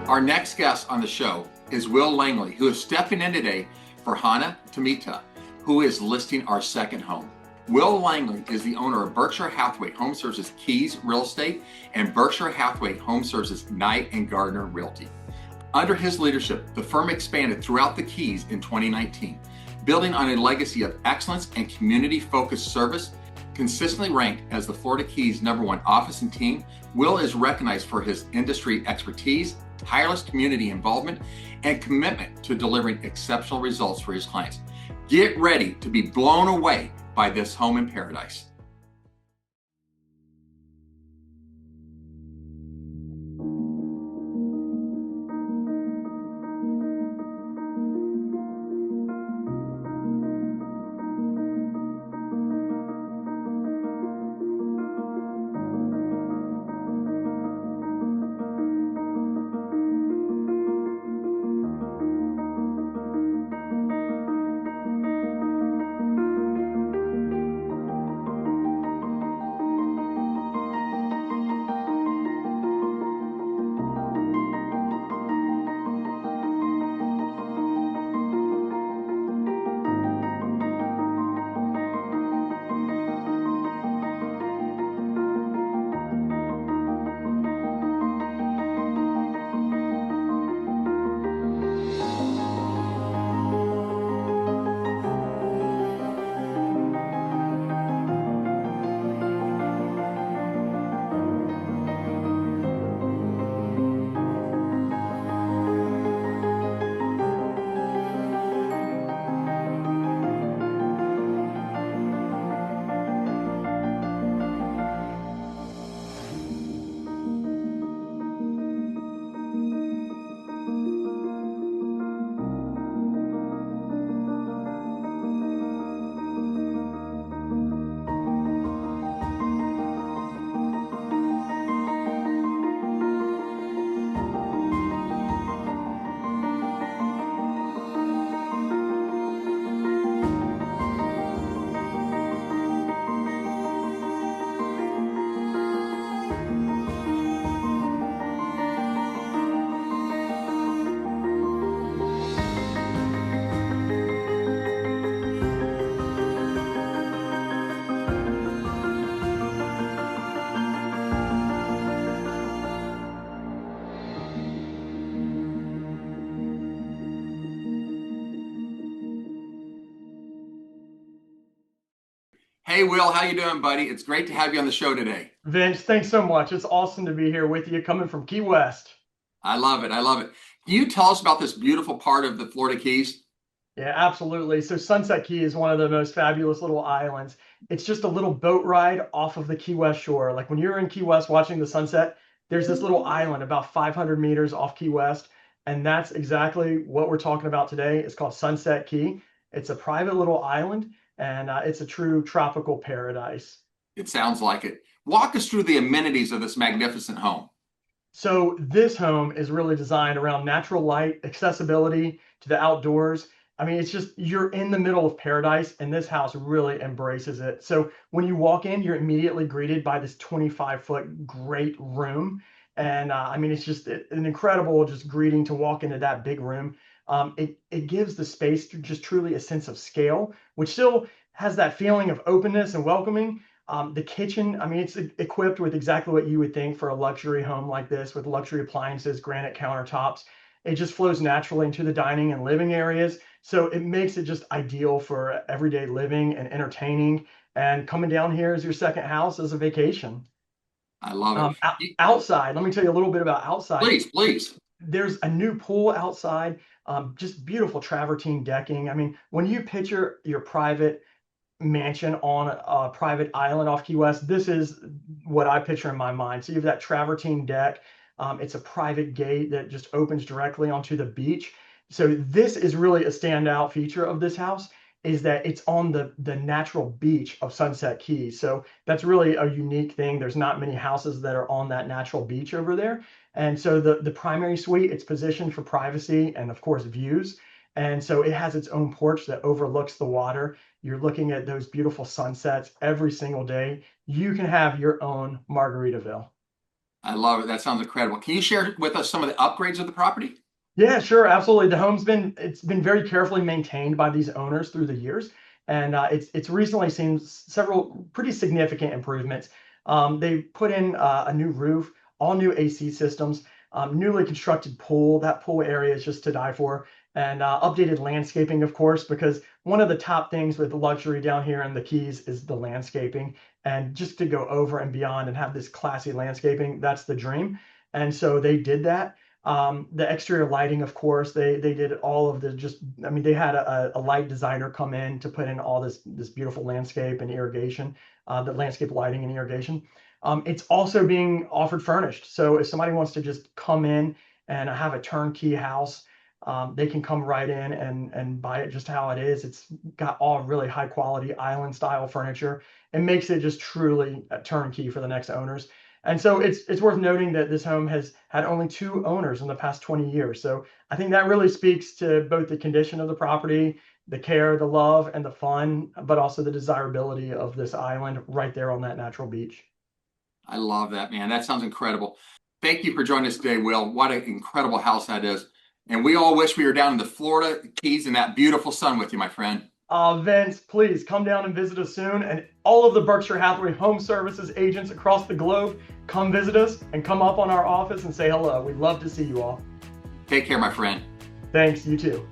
Our next guest on the show is Will Langley, who is stepping in today for Hana Tomita, who is listing our second home. Will Langley is the owner of Berkshire Hathaway HomeServices Keys Real Estate and Berkshire Hathaway HomeServices Knight and Gardner Realty. Under his leadership, the firm expanded throughout the Keys in 2019, building on a legacy of excellence and community-focused service. Consistently ranked as the Florida Keys #1 office and team, Will is recognized for his industry expertise, tireless community involvement, and commitment to delivering exceptional results for his clients. Get ready to be blown away by this home in paradise. Hey, Will, how you doing, buddy? It's great to have you on the show today. Vince, thanks so much. It's awesome to be here with you, coming from Key West. I love it. I love it. Can you tell us about this beautiful part of the Florida Keys? Yeah, absolutely. So Sunset Key is one of the most fabulous little islands. It's just a little boat ride off of the Key West shore. Like when you're in Key West watching the sunset, there's this little island about 500 meters off Key West. And that's exactly what we're talking about today. It's called Sunset Key. It's a private little island, and it's a true tropical paradise. It sounds like it. Walk us through the amenities of this magnificent home. So this home is really designed around natural light, accessibility to the outdoors. I mean, it's just you're in the middle of paradise, and this house really embraces it. So when you walk in, you're immediately greeted by this 25-foot great room. And I mean, it's just an incredible just greeting to walk into that big room. It gives the space just truly a sense of scale, which still has that feeling of openness and welcoming. The kitchen, I mean, it's equipped with exactly what you would think for a luxury home like this, with luxury appliances, granite countertops. It just flows naturally into the dining and living areas. So it makes it just ideal for everyday living and entertaining. And coming down here as your second house as a vacation. I love it. Outside, let me tell you a little bit about outside. Please, please. There's a new pool outside, just beautiful travertine decking. I mean, when you picture your private mansion on a private island off Key West, this is what I picture in my mind. So you have that travertine deck. It's a private gate that just opens directly onto the beach. So this is really a standout feature of this house, is that it's on the natural beach of Sunset Keys. So that's really a unique thing. There's not many houses that are on that natural beach over there. And so the primary suite, it's positioned for privacy and of course views. And so it has its own porch that overlooks the water. You're looking at those beautiful sunsets every single day. You can have your own Margaritaville. I love it. That sounds incredible. Can you share with us some of the upgrades of the property? Yeah, sure, absolutely. The home's been very carefully maintained by these owners through the years, and it's recently seen several pretty significant improvements. They put in a new roof, all new AC systems, newly constructed pool. That pool area is just to die for, and updated landscaping, of course, because one of the top things with luxury down here in the Keys is the landscaping, and just to go over and beyond and have this classy landscaping, that's the dream. And so they did that. The exterior lighting, of course, they did all of the just, I mean, they had a light designer come in to put in all this beautiful landscape and irrigation, the landscape lighting and irrigation. It's also being offered furnished. So if somebody wants to just come in and have a turnkey house, they can come right in and buy it just how it is. It's got all really high quality island style furniture. It makes it just truly a turnkey for the next owners. And so it's worth noting that this home has had only 2 owners in the past 20 years. So I think that really speaks to both the condition of the property, the care, the love, and the fun, but also the desirability of this island right there on that natural beach. I love that, man. That sounds incredible. Thank you for joining us today, Will. What an incredible house that is. And we all wish we were down in the Florida Keys in that beautiful sun with you, my friend. Vince, please come down and visit us soon. And all of the Berkshire Hathaway Home Services agents across the globe, come visit us and come up on our office and say hello. We'd love to see you all. Take care, my friend. Thanks, you too.